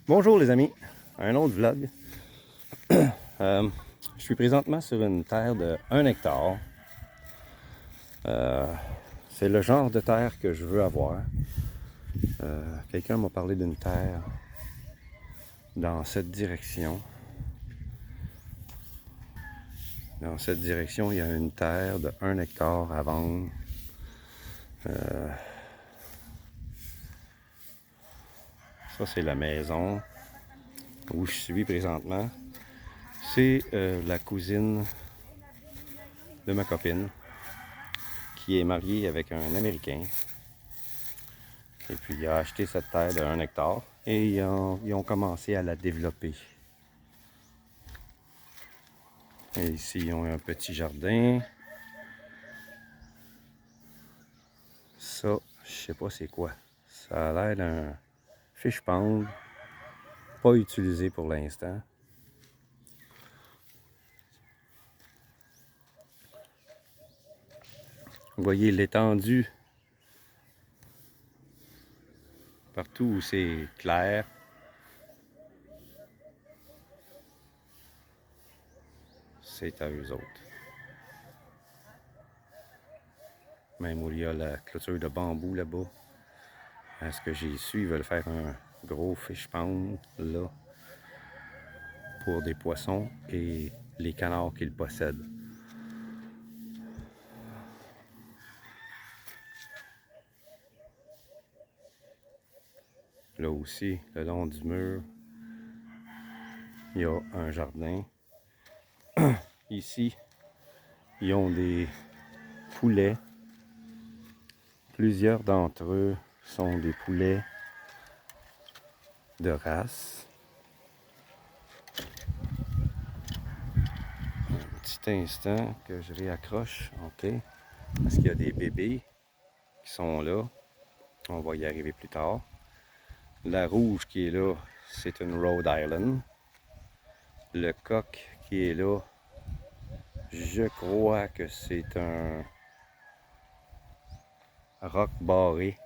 Bonjour les amis, un autre vlog. Je suis présentement sur une terre de 1 hectare. C'est le genre de terre que je veux avoir. Quelqu'un m'a parlé d'une terre dans cette direction. Dans cette direction, il y a une terre de 1 hectare à vendre. Ça, c'est la maison où je suis présentement. C'est la cousine de ma copine qui est mariée avec un Américain. Et puis, il a acheté cette terre de 1 hectare et ils ont commencé à la développer. Et ici, ils ont un petit jardin. Ça, je sais pas c'est quoi. Ça a l'air d'un fish pond, pas utilisé pour l'instant. Vous voyez l'étendue partout où c'est clair. C'est à eux autres. Même où il y a la clôture de bambou là-bas. À ce que j'ai su, ils veulent faire un gros fish pond là pour des poissons et les canards qu'ils possèdent. Là aussi, le long du mur, il y a un jardin. Ici, ils ont des poulets. Plusieurs d'entre eux sont des poulets de race. Un petit instant que je réaccroche, ok, parce qu'il y a des bébés qui sont là. On va y arriver plus tard. La rouge qui est là, c'est une Rhode Island. Le coq qui est là, je crois que c'est un roc barré,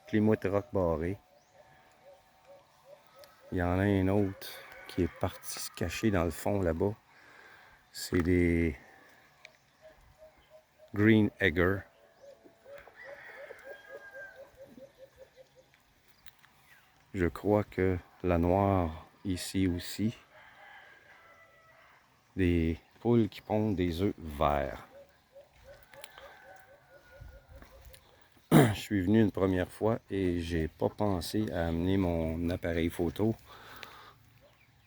Plymouth roc barré. Il y en a un autre qui est parti se cacher dans le fond là-bas. C'est des Green Egger. Je crois que la noire ici aussi. Des poules qui pondent des œufs verts. Je suis venu une première fois et j'ai pas pensé à amener mon appareil photo.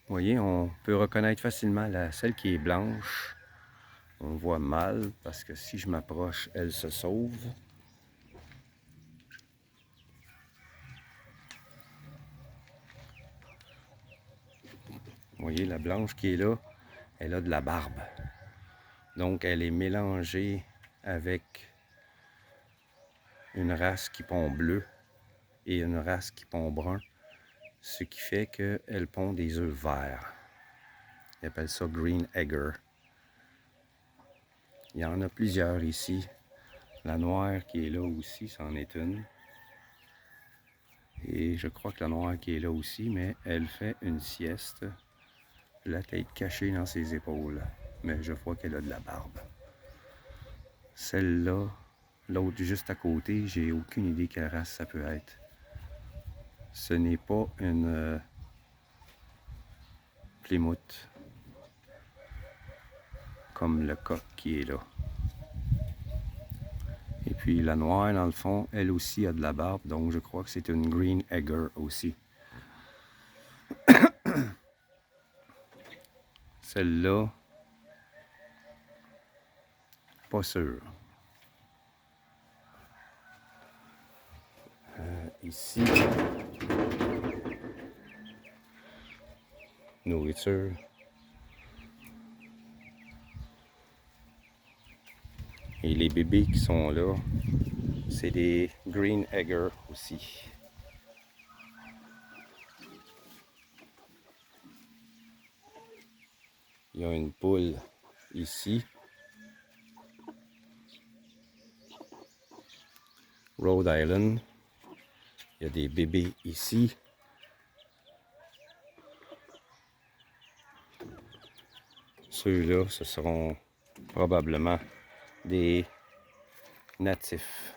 Vous voyez, on peut reconnaître facilement celle qui est blanche. On voit mal parce que si je m'approche, elle se sauve. Vous voyez, la blanche qui est là, elle a de la barbe. Donc, elle est mélangée avec une race qui pond bleu et une race qui pond brun, ce qui fait qu'elle pond des œufs verts. Ils appellent ça Green Egger. Il y en a plusieurs ici. La noire qui est là aussi, c'en est une. Et je crois que la noire qui est là aussi, mais elle fait une sieste, la tête cachée dans ses épaules. Mais je vois qu'elle a de la barbe. Celle-là, l'autre juste à côté, j'ai aucune idée quelle race ça peut être. Ce n'est pas une Plymouth comme le coq qui est là. Et puis la noire, dans le fond, elle aussi a de la barbe, donc je crois que c'est une Green Egger aussi. Celle-là, pas sûr. Ici, nourriture. Et les bébés qui sont là, c'est des Green Egger aussi. Il y a une poule ici. Rhode Island. Il y a des bébés ici. Ceux-là, ce seront probablement des natifs,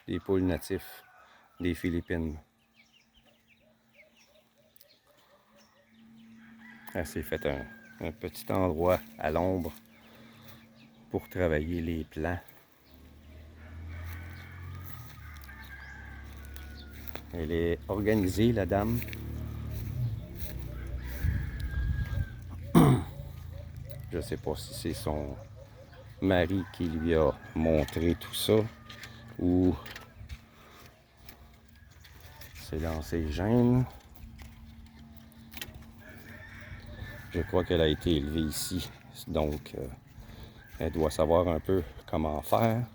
des poules natifs des Philippines. Elle s'est fait un petit endroit à l'ombre pour travailler les plants. Elle est organisée, la dame. Je ne sais pas si c'est son mari qui lui a montré tout ça ou c'est dans ses gènes. Je crois qu'elle a été élevée ici, donc elle doit savoir un peu comment faire.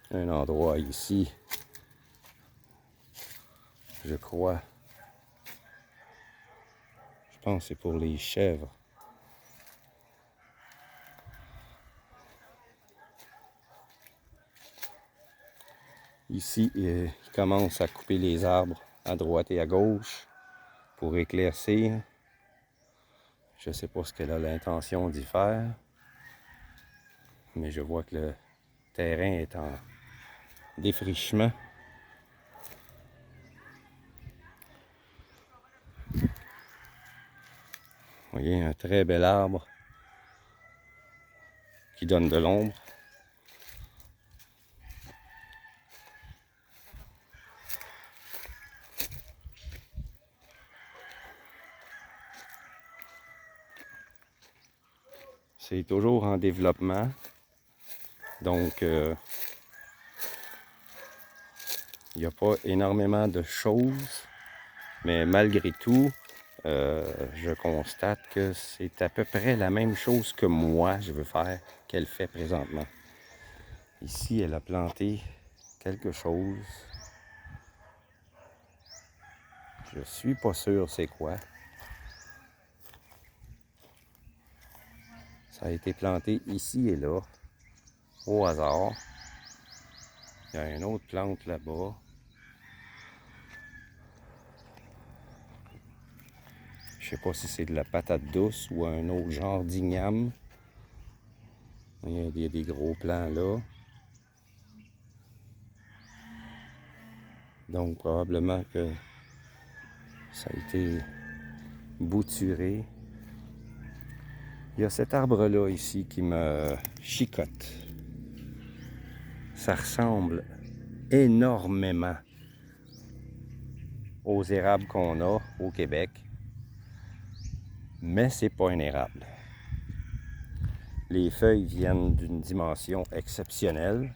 Un endroit ici, je crois. Je pense que c'est pour les chèvres. Ici, il commence à couper les arbres à droite et à gauche pour éclaircir. Je ne sais pas ce qu'elle a l'intention d'y faire, mais je vois que le terrain est en défrichement. Vous voyez, un très bel arbre qui donne de l'ombre. C'est toujours en développement, donc il n'y a pas énormément de choses, mais malgré tout, je constate que c'est à peu près la même chose que moi je veux faire qu'elle fait présentement. Ici, elle a planté quelque chose. Je suis pas sûr c'est quoi. Ça a été planté ici et là, au hasard. Il y a une autre plante là-bas. Je sais pas si c'est de la patate douce ou un autre genre d'igname. Il y a des gros plants là. Donc probablement que ça a été bouturé. Il y a cet arbre-là ici qui me chicote. Ça ressemble énormément aux érables qu'on a au Québec, mais c'est pas un érable. Les feuilles viennent d'une dimension exceptionnelle,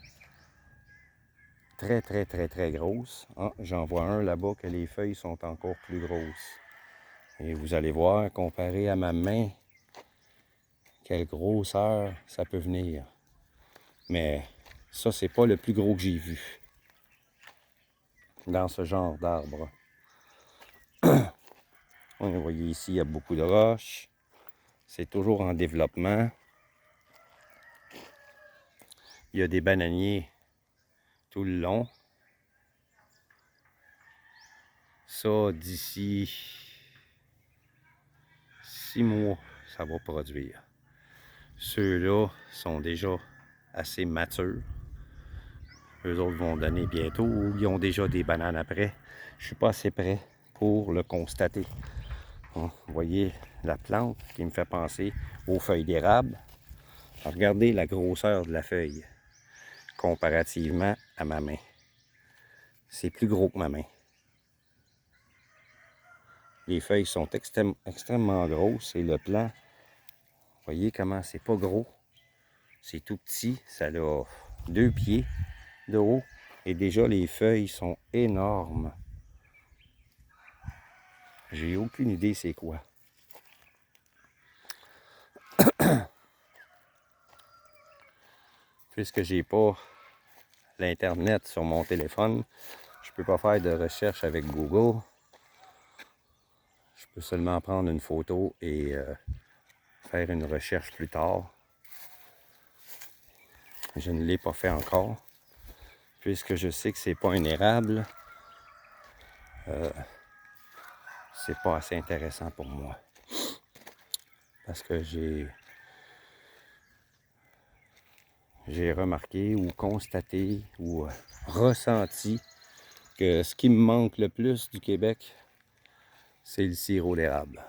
très très très très grosse. Ah, j'en vois un là-bas que les feuilles sont encore plus grosses. Et vous allez voir, comparé à ma main, quelle grosseur ça peut venir. Mais ça, c'est pas le plus gros que j'ai vu dans ce genre d'arbre. Vous voyez ici, il y a beaucoup de roches. C'est toujours en développement. Il y a des bananiers tout le long. Ça, d'ici 6 mois, ça va produire. Ceux-là sont déjà assez matures. Eux autres vont donner bientôt ou ils ont déjà des bananes après. Je ne suis pas assez près pour le constater. Vous voyez la plante qui me fait penser aux feuilles d'érable. Regardez la grosseur de la feuille comparativement à ma main. C'est plus gros que ma main. Les feuilles sont extrêmement grosses et le plant, vous voyez comment c'est pas gros. C'est tout petit, ça a 2 pieds de haut et déjà les feuilles sont énormes. J'ai aucune idée c'est quoi. Puisque j'ai pas l'internet sur mon téléphone, je peux pas faire de recherche avec Google. Je peux seulement prendre une photo et faire une recherche plus tard. Je ne l'ai pas fait encore, puisque je sais que c'est pas un érable. c'est pas assez intéressant pour moi. Parce que j'ai remarqué ou constaté ou ressenti que ce qui me manque le plus du Québec, c'est le sirop d'érable.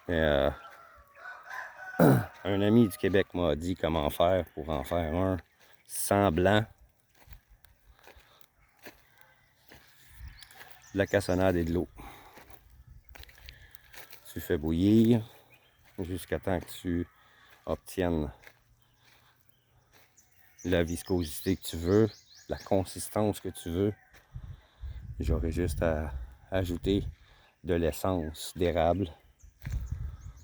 Un ami du Québec m'a dit comment faire pour en faire un semblant. De la cassonade et de l'eau. Tu fais bouillir jusqu'à temps que tu obtiennes la viscosité que tu veux, la consistance que tu veux. J'aurai juste à ajouter de l'essence d'érable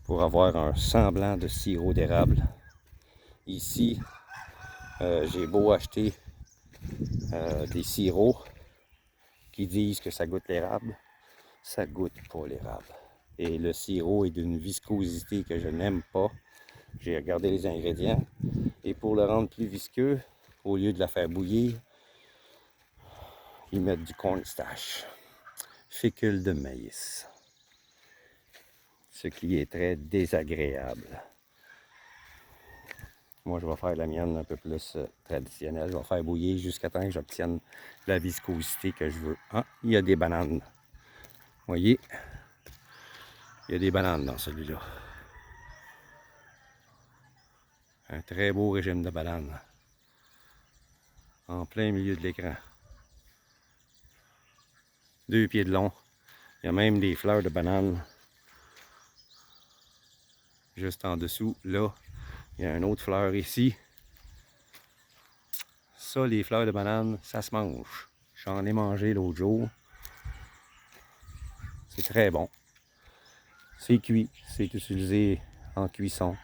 pour avoir un semblant de sirop d'érable. Ici, j'ai beau acheter des sirops qui disent que ça goûte l'érable, ça goûte pas l'érable. Et le sirop est d'une viscosité que je n'aime pas. J'ai regardé les ingrédients et pour le rendre plus visqueux, au lieu de la faire bouillir, ils mettent du cornstarch, fécule de maïs, ce qui est très désagréable. Moi, je vais faire la mienne un peu plus traditionnelle. Je vais faire bouillir jusqu'à temps que j'obtienne la viscosité que je veux. Ah, il y a des bananes. Vous voyez, il y a des bananes dans celui-là. Un très beau régime de bananes. En plein milieu de l'écran. 2 pieds de long. Il y a même des fleurs de bananes. Juste en dessous, là, il y a une autre fleur ici. Ça, les fleurs de banane, ça se mange. J'en ai mangé l'autre jour. C'est très bon. C'est cuit, c'est utilisé en cuisson.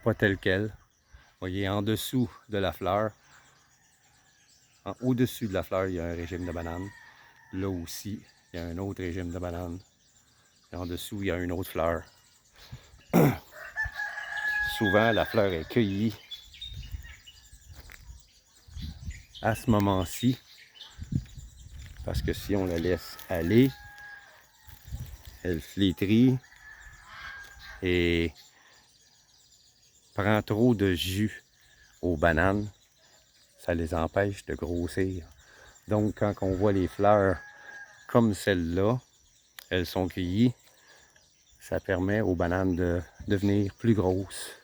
Pas tel quel. Vous voyez, en dessous de la fleur, au-dessus de la fleur, il y a un régime de banane. Là aussi, il y a un autre régime de banane. Et en dessous, il y a une autre fleur. Souvent, la fleur est cueillie à ce moment-ci. Parce que si on la laisse aller, elle flétrit et prend trop de jus aux bananes. Ça les empêche de grossir. Donc, quand on voit les fleurs comme celle-là, elles sont cueillies, ça permet aux bananes de devenir plus grosses.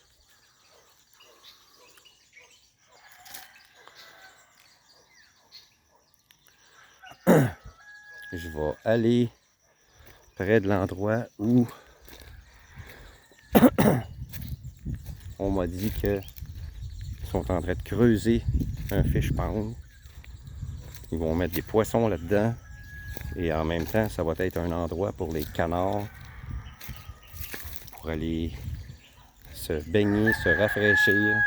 Je vais aller près de l'endroit où on m'a dit qu'ils sont en train de creuser un fish pond. Ils vont mettre des poissons là-dedans. Et en même temps, ça va être un endroit pour les canards pour aller se baigner, se rafraîchir.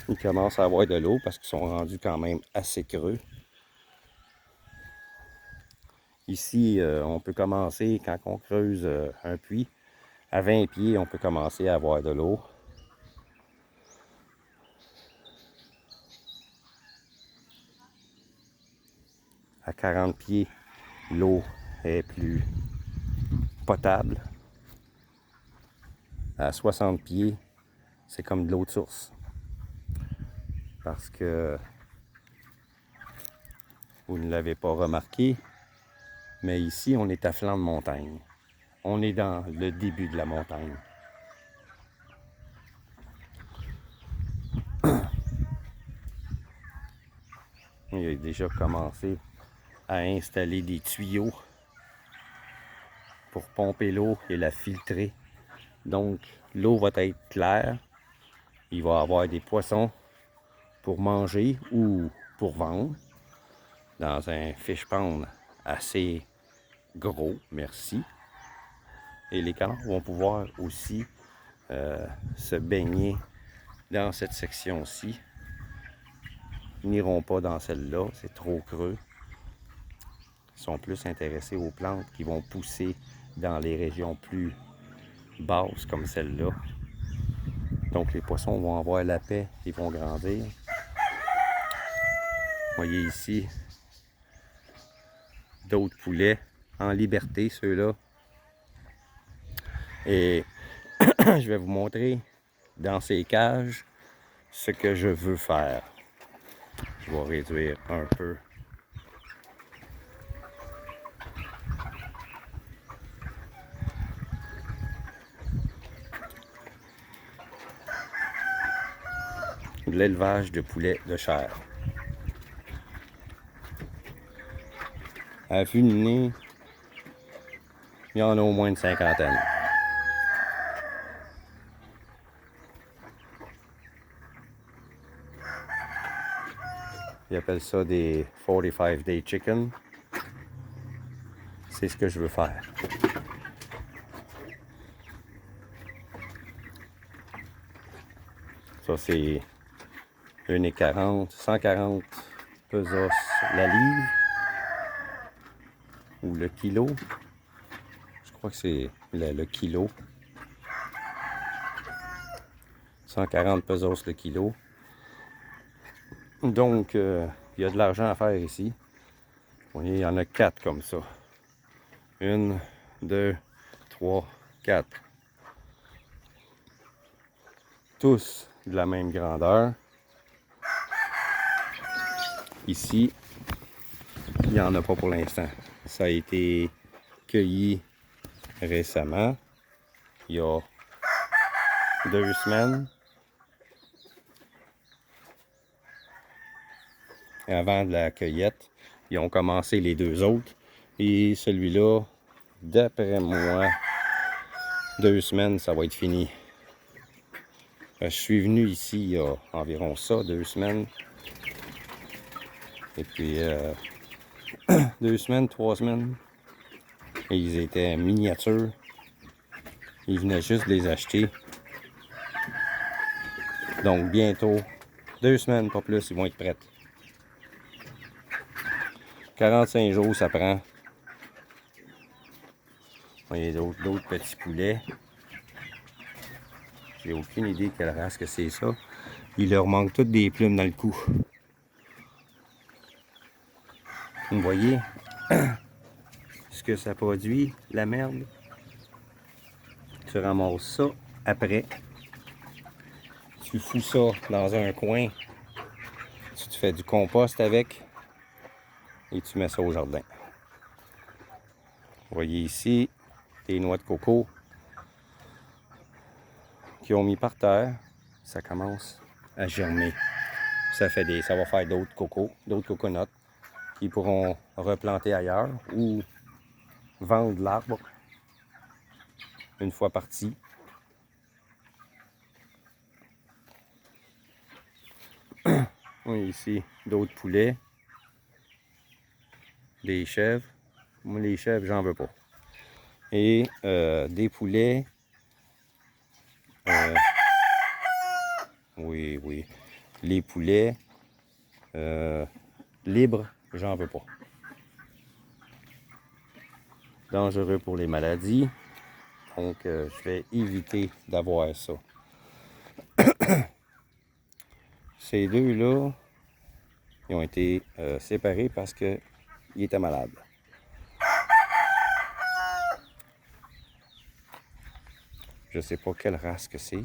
Ils commencent à avoir de l'eau parce qu'ils sont rendus quand même assez creux. Ici, on peut commencer, quand on creuse un puits, à 20 pieds, on peut commencer à avoir de l'eau. À 40 pieds, l'eau est plus potable. À 60 pieds, c'est comme de l'eau de source. Parce que vous ne l'avez pas remarqué, mais ici, on est à flanc de montagne. On est dans le début de la montagne. Il a déjà commencé à installer des tuyaux pour pomper l'eau et la filtrer. Donc, l'eau va être claire. Il va y avoir des poissons pour manger ou pour vendre dans un fish pond assez gros, merci. Et les canards vont pouvoir aussi se baigner dans cette section-ci. Ils n'iront pas dans celle-là, c'est trop creux. Ils sont plus intéressés aux plantes qui vont pousser dans les régions plus basses comme celle-là. Donc les poissons vont avoir la paix, ils vont grandir. Vous voyez ici d'autres poulets en liberté, ceux-là. Et je vais vous montrer dans ces cages ce que je veux faire. Je vais réduire un peu. L'élevage de poulets de chair. À vue de nez, il y en a au moins une cinquantaine. Ils appellent ça des 45 day chicken. C'est ce que je veux faire. Ça, c'est 1,40, 140 pesos la livre ou le kilo. Je crois que c'est le kilo. 140 pesos le kilo. Donc, il y a de l'argent à faire ici. Vous voyez, il y en a 4 comme ça. 1, 2, 3, 4. Tous de la même grandeur. Ici, il n'y en a pas pour l'instant. Ça a été cueilli récemment, il y a 2 semaines. Avant de la cueillette, ils ont commencé les 2 autres. Et celui-là, d'après moi, 2 semaines, ça va être fini. Je suis venu ici il y a environ ça, 2 semaines. Et puis, 2 semaines, 3 semaines. Et ils étaient miniatures. Ils venaient juste de les acheter. Donc, bientôt, 2 semaines, pas plus, ils vont être prêts. 45 jours, ça prend. Il y a d'autres petits poulets. J'ai aucune idée quelle race que c'est ça. Il leur manque toutes des plumes dans le cou. Vous voyez ce que ça produit, la merde. Tu ramasses ça après. Tu fous ça dans un coin. Tu te fais du compost avec. Et tu mets ça au jardin. Vous voyez ici des noix de coco qui ont mis par terre. Ça commence à germer. Ça va faire d'autres cocos, d'autres coconuts qui pourront replanter ailleurs ou vendre l'arbre une fois parti. Oui, ici, d'autres poulets, des chèvres. Moi, les chèvres, j'en veux pas. Et des poulets. Oui, oui. Les poulets libres, j'en veux pas. Dangereux pour les maladies. Donc, je vais éviter d'avoir ça. Ces deux-là, ils ont été séparés parce qu'ils étaient malades. Je sais pas quelle race que c'est.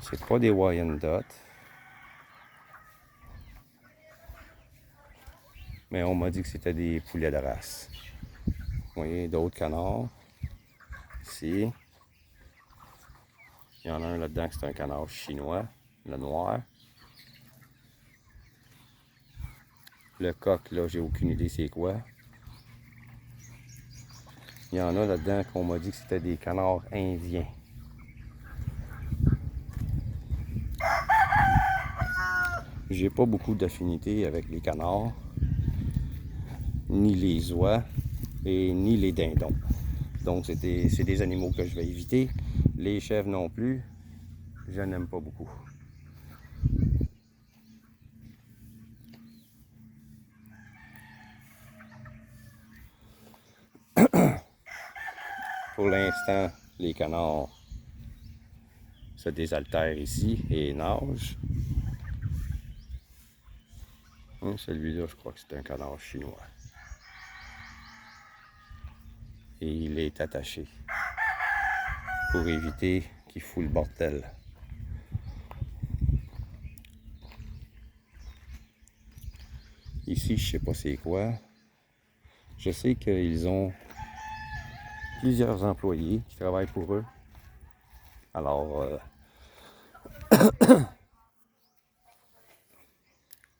C'est pas des Wyandotte. Mais on m'a dit que c'était des poulets de race. Vous voyez, d'autres canards. Ici. Il y en a un là-dedans qui c'est un canard chinois, le noir. Le coq, là, j'ai aucune idée c'est quoi. Il y en a là-dedans qu'on m'a dit que c'était des canards indiens. J'ai pas beaucoup d'affinité avec les canards, ni les oies et ni les dindons. Donc c'est des animaux que je vais éviter. Les chèvres non plus, je n'aime pas beaucoup. Pour l'instant, Les canards se désaltèrent ici et nagent. Celui-là, je crois que c'est un canard chinois. Et il est attaché pour éviter qu'il fout le bordel. Ici, je sais pas c'est quoi. Je sais qu'ils ont plusieurs employés qui travaillent pour eux. Alors,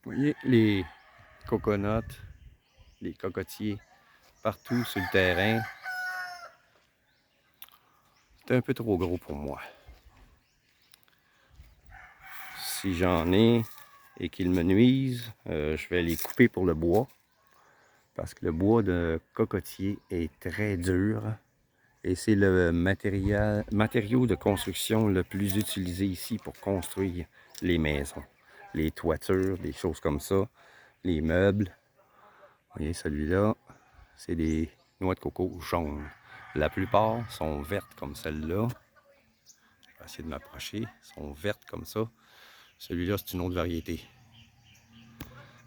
vous voyez les coconuts, les cocotiers partout sur le terrain. C'est un peu trop gros pour moi. Si j'en ai et qu'ils me nuisent, je vais les couper pour le bois. Parce que le bois de cocotier est très dur. Et c'est le matériau de construction le plus utilisé ici pour construire les maisons. Les toitures, des choses comme ça. Les meubles. Vous voyez, celui-là, c'est des noix de coco jaunes. La plupart sont vertes comme celle-là. Je vais essayer de m'approcher. Sont vertes comme ça. Celui-là, c'est une autre variété.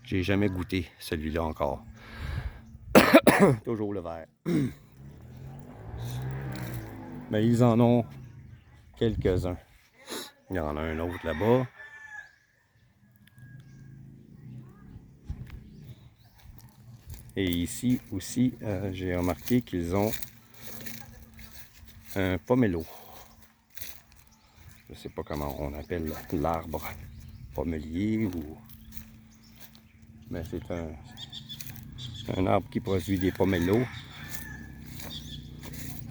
J'ai jamais goûté celui-là encore. Toujours le vert. Mais ils en ont quelques-uns. Il y en a un autre là-bas. Et ici aussi, j'ai remarqué qu'ils ont un pomelo. Je ne sais pas comment on appelle l'arbre. Pomelier ou... Mais c'est un arbre qui produit des pomelos.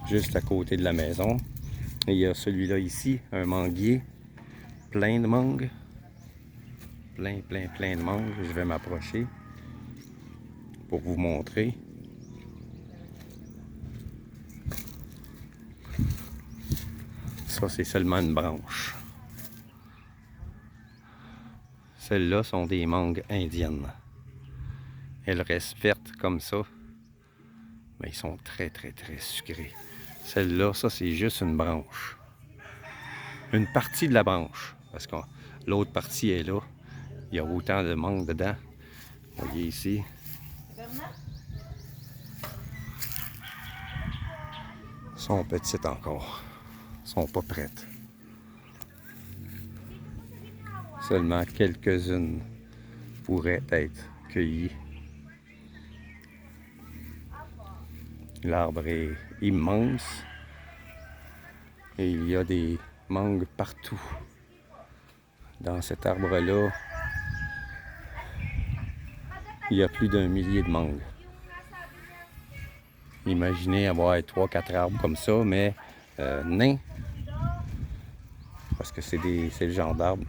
Juste à côté de la maison. Et il y a celui-là ici, un manguier. Plein de mangues. Plein de mangues. Je vais m'approcher pour vous montrer. Ça, c'est seulement une branche. Celles-là sont des mangues indiennes. Elles restent vertes comme ça. Mais ils sont très sucrés. Celle-là, ça, c'est juste une branche. Une partie de la branche. Parce que l'autre partie est là. Il y a autant de mangues dedans. Vous voyez ici. Elles sont petites encore. Elles sont pas prêtes. Seulement quelques-unes pourraient être cueillies. L'arbre est immense. Et il y a des mangues partout. Dans cet arbre-là, il y a plus d'1 millier de mangues. Imaginez avoir 3-4 arbres comme ça, mais nains. Parce que c'est le genre d'arbre.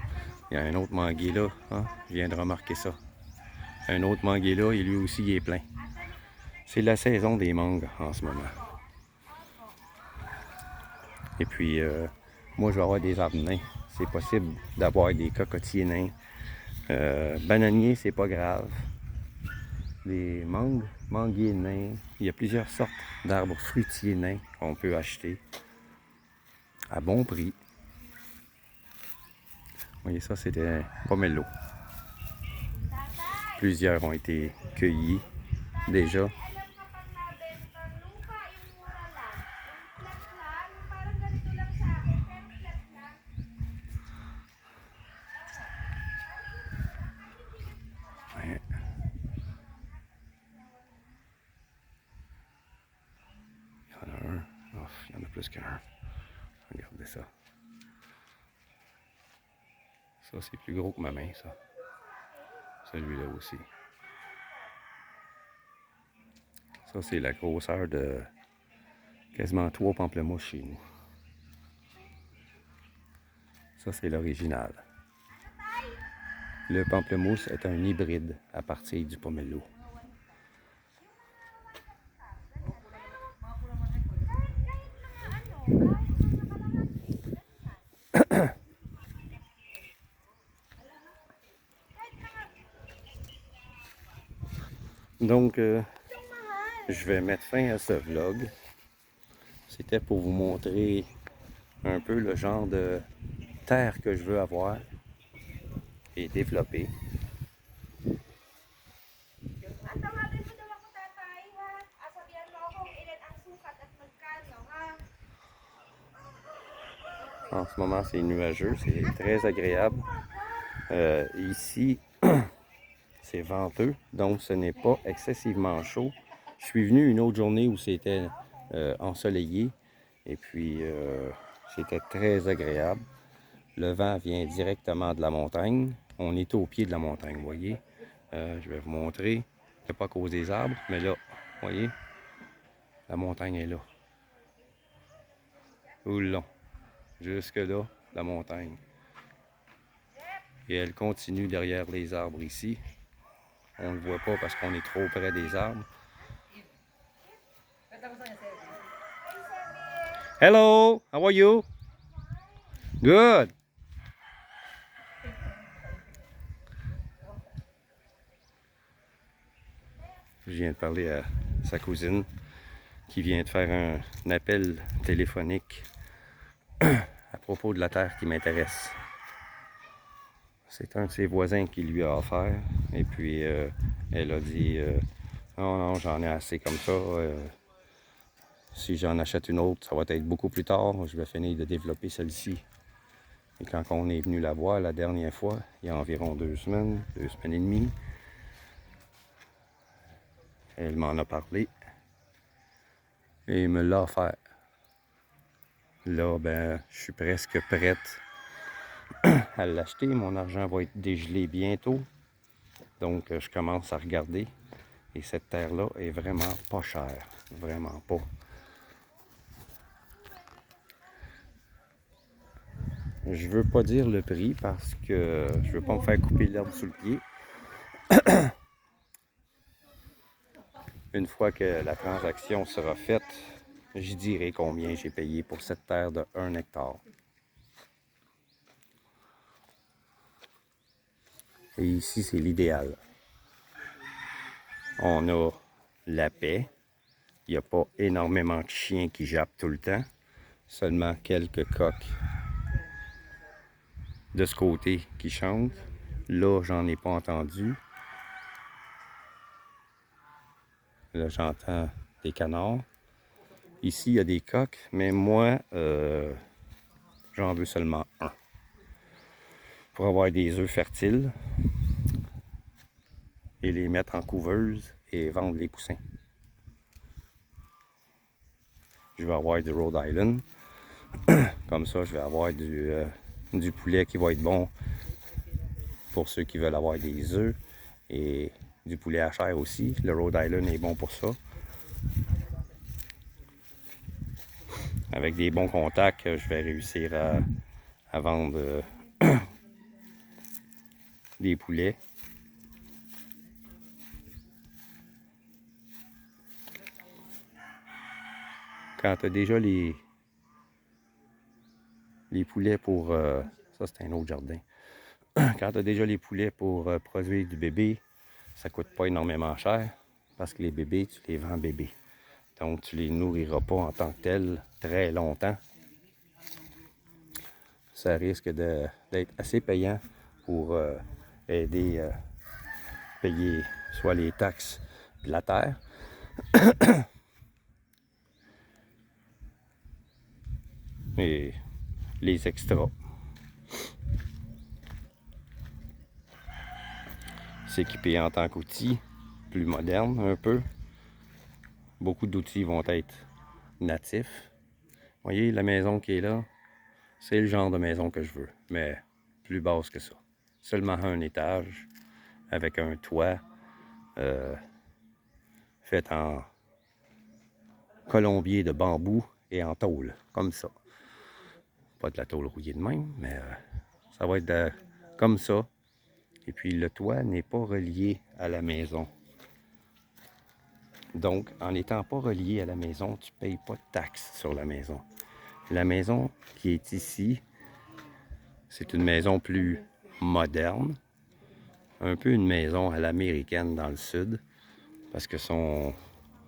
Il y a un autre manguier là, hein? Je viens de remarquer ça. Un autre manguier là, et lui aussi il est plein. C'est la saison des mangues en ce moment. Et puis, moi je vais avoir des arbres nains. C'est possible d'avoir des cocotiers nains. Bananiers, c'est pas grave. Des mangues, manguiers nains. Il y a plusieurs sortes d'arbres fruitiers nains qu'on peut acheter à bon prix. Vous voyez, ça, c'était un pomelo. Plusieurs ont été cueillis déjà. Ouais. Il y en a un. Oh, il y en a plus qu'un. Regardez ça. Ça, c'est plus gros que ma main, ça. Celui-là aussi. Ça, c'est la grosseur de quasiment 3 pamplemousses chez nous. Ça, c'est l'original. Le pamplemousse est un hybride à partir du pomelo. Donc, je vais mettre fin à ce vlog. C'était pour vous montrer un peu le genre de terre que je veux avoir et développer. En ce moment, c'est nuageux, c'est très agréable. Ici, c'est venteux, donc ce n'est pas excessivement chaud. Je suis venu une autre journée où c'était ensoleillé et puis c'était très agréable. Le vent vient directement de la montagne. On est au pied de la montagne, vous voyez. Je vais vous montrer. C'est pas à cause des arbres, mais là, vous voyez, la montagne est là. Tout le long. Jusque là, la montagne. Et elle continue derrière les arbres ici. On ne le voit pas parce qu'on est trop près des arbres. Hello, how are you? Good. Je viens de parler à sa cousine qui vient de faire un appel téléphonique à propos de la terre qui m'intéresse. C'est un de ses voisins qui lui a offert. Et puis, elle a dit non, non, j'en ai assez comme ça. Si j'en achète une autre, ça va être beaucoup plus tard. Je vais finir de développer celle-ci. Et quand on est venu la voir la dernière fois, il y a environ 2 semaines et demie, elle m'en a parlé et me l'a offert. Là, ben, je suis presque prête à l'acheter. Mon argent va être dégelé bientôt. Donc, je commence à regarder. Et cette terre-là est vraiment pas chère. Vraiment pas. Je veux pas dire le prix parce que je veux pas me faire couper l'herbe sous le pied. Une fois que la transaction sera faite, je dirai combien j'ai payé pour cette terre de 1 hectare. Et ici, c'est l'idéal. On a la paix. Il n'y a pas énormément de chiens qui jappent tout le temps. Seulement quelques coqs de ce côté qui chantent. Là, j'en ai pas entendu. Là, j'entends des canards. Ici, il y a des coqs, mais moi, j'en veux seulement un. Pour avoir des œufs fertiles et les mettre en couveuse et vendre les poussins. Je vais avoir du Rhode Island. Comme ça, je vais avoir du poulet qui va être bon pour ceux qui veulent avoir des œufs. Et du poulet à chair aussi. Le Rhode Island est bon pour ça. Avec des bons contacts, je vais réussir à vendre des poulets. Quand tu as déjà les poulets pour... ça, c'est un autre jardin. Quand tu as déjà les poulets pour produire du bébé, ça ne coûte pas énormément cher parce que les bébés, tu les vends bébés. Donc, tu les nourriras pas en tant que tels très longtemps. Ça risque d'être assez payant pour aider à payer soit les taxes de la terre et les extras. S'équiper en tant qu'outil, plus moderne un peu. Beaucoup d'outils vont être natifs. Vous voyez, la maison qui est là, c'est le genre de maison que je veux, mais plus basse que ça. Seulement un étage, avec un toit fait en colombier de bambou et en tôle, comme ça. Pas de la tôle rouillée de même, mais ça va être comme ça. Et puis le toit n'est pas relié à la maison. Donc, en n'étant pas relié à la maison, tu ne payes pas de taxes sur la maison. La maison qui est ici, c'est une maison plus moderne, un peu une maison à l'américaine dans le sud, parce que son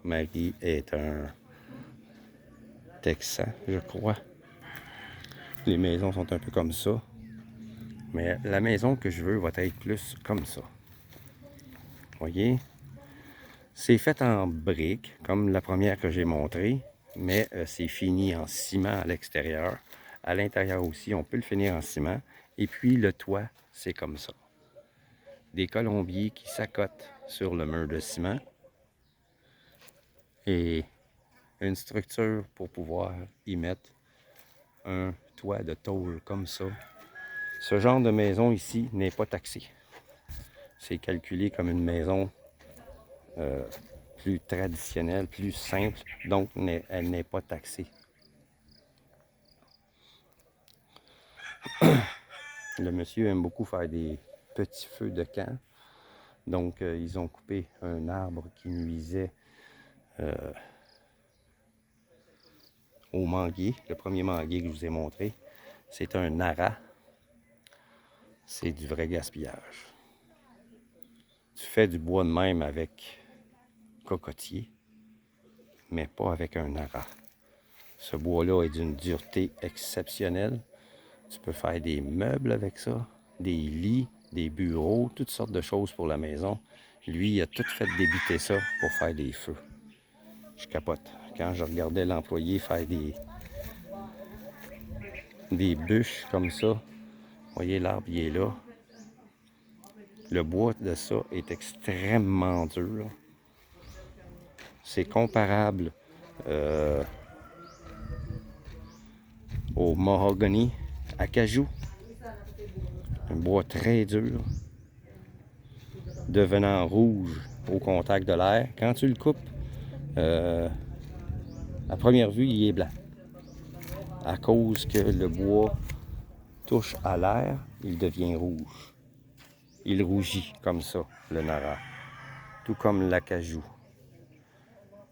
mari est un texan, je crois. Les maisons sont un peu comme ça. Mais la maison que je veux va être plus comme ça. Voyez? C'est fait en briques, comme la première que j'ai montrée, mais c'est fini en ciment à l'extérieur. À l'intérieur aussi, on peut le finir en ciment. Et puis le toit, c'est comme ça. Des colombiers qui s'accotent sur le mur de ciment. Et une structure pour pouvoir y mettre un toit de tôle comme ça. Ce genre de maison ici n'est pas taxé. C'est calculé comme une maison plus traditionnelle, plus simple, donc elle n'est pas taxée. Le monsieur aime beaucoup faire des petits feux de camp. Donc, ils ont coupé un arbre qui nuisait au manguier. Le premier manguier que je vous ai montré, c'est un ara. C'est du vrai gaspillage. Tu fais du bois de même avec cocotier, mais pas avec un ara. Ce bois-là est d'une dureté exceptionnelle. Tu peux faire des meubles avec ça, des lits, des bureaux, toutes sortes de choses pour la maison. Lui, il a tout fait débuter ça pour faire des feux. Je capote. Quand je regardais l'employé faire des bûches comme ça, vous voyez, l'arbre, il est là. Le bois de ça est extrêmement dur. C'est comparable au mahogany acajou. Un bois très dur, devenant rouge au contact de l'air. Quand tu le coupes, à première vue, il est blanc. À cause que le bois touche à l'air, il devient rouge. Il rougit comme ça, le nara. Tout comme l'acajou.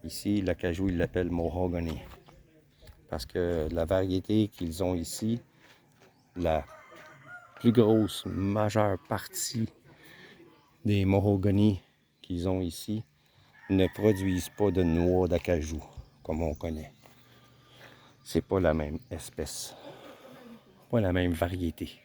Ici, l'acajou, ils l'appellent mahogany. Parce que la variété qu'ils ont ici, la plus grosse, majeure partie des mahogany qu'ils ont ici ne produisent pas de noix d'acajou, comme on connaît. C'est pas la même espèce, pas la même variété.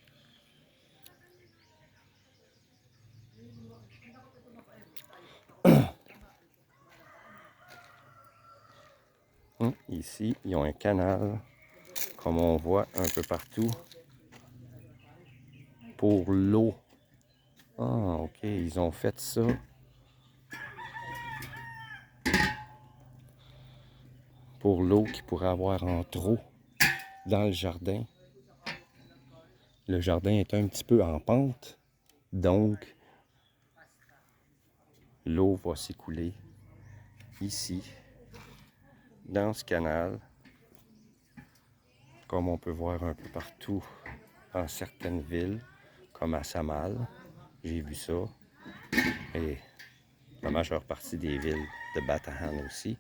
Ici, ils ont un canal, comme on voit un peu partout, pour l'eau. Ah, ok, ils ont fait ça. Pour l'eau qu'il pourrait avoir en trop dans le jardin. Le jardin est un petit peu en pente, donc l'eau va s'écouler ici, dans ce canal, comme on peut voir un peu partout dans certaines villes, comme à Samal, j'ai vu ça, et la majeure partie des villes de Batahan aussi.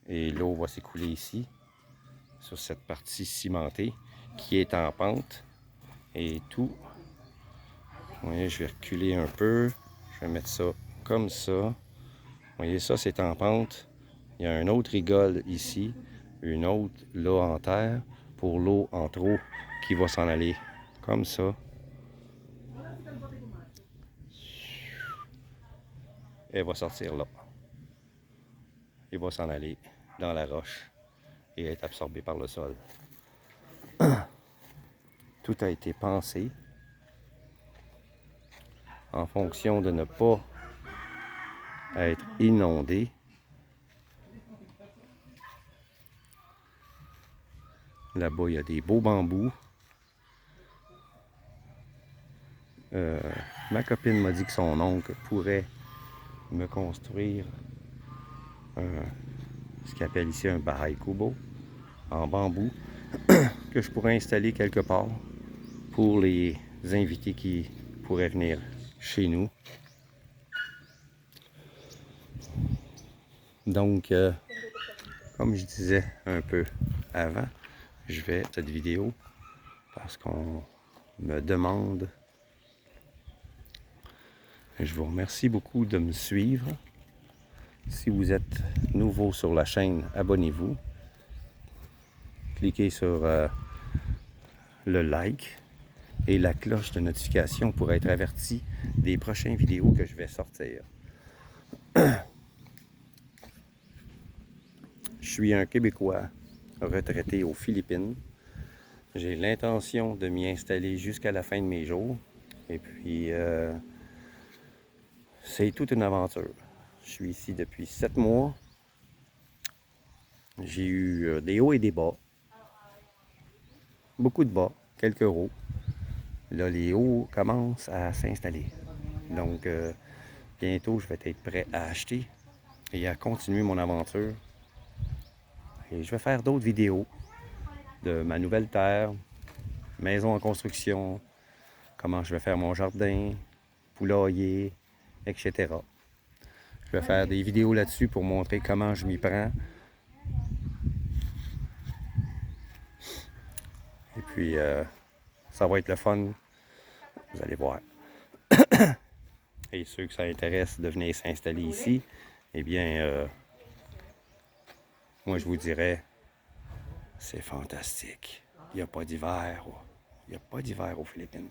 Et l'eau va s'écouler ici, sur cette partie cimentée, qui est en pente, et tout. Vous voyez, je vais reculer un peu, je vais mettre ça comme ça. Vous voyez, ça c'est en pente. Il y a une autre rigole ici, une autre là en terre, pour l'eau en trop qui va s'en aller comme ça. Elle va sortir là. Elle va s'en aller dans la roche et être absorbée par le sol. Tout a été pensé en fonction de ne pas être inondé. Là-bas, il y a des beaux bambous. Ma copine m'a dit que son oncle pourrait me construire ce qu'il appelle ici un bahay kubo en bambou que je pourrais installer quelque part pour les invités qui pourraient venir chez nous. Donc, comme je disais un peu avant, je vais cette vidéo parce qu'on me demande. Je vous remercie beaucoup de me suivre. Si vous êtes nouveau sur la chaîne, abonnez-vous. Cliquez sur le like et la cloche de notification pour être averti des prochaines vidéos que je vais sortir. Je suis un Québécois retraité aux Philippines. J'ai l'intention de m'y installer jusqu'à la fin de mes jours. Et puis, c'est toute une aventure. Je suis ici depuis 7 mois. J'ai eu des hauts et des bas. Beaucoup de bas, quelques hauts. Là, les hauts commencent à s'installer. Donc, bientôt, je vais être prêt à acheter et à continuer mon aventure. Et je vais faire d'autres vidéos de ma nouvelle terre, maison en construction, comment je vais faire mon jardin, poulailler, etc. Je vais faire des vidéos là-dessus pour montrer comment je m'y prends. Et puis, ça va être le fun. Vous allez voir. Et ceux que ça intéresse de venir s'installer ici, eh bien, moi je vous dirais, c'est fantastique. Il n'y a pas d'hiver. Il n'y a pas d'hiver aux Philippines.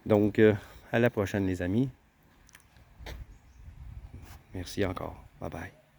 Donc, à la prochaine les amis. Merci encore. Bye bye.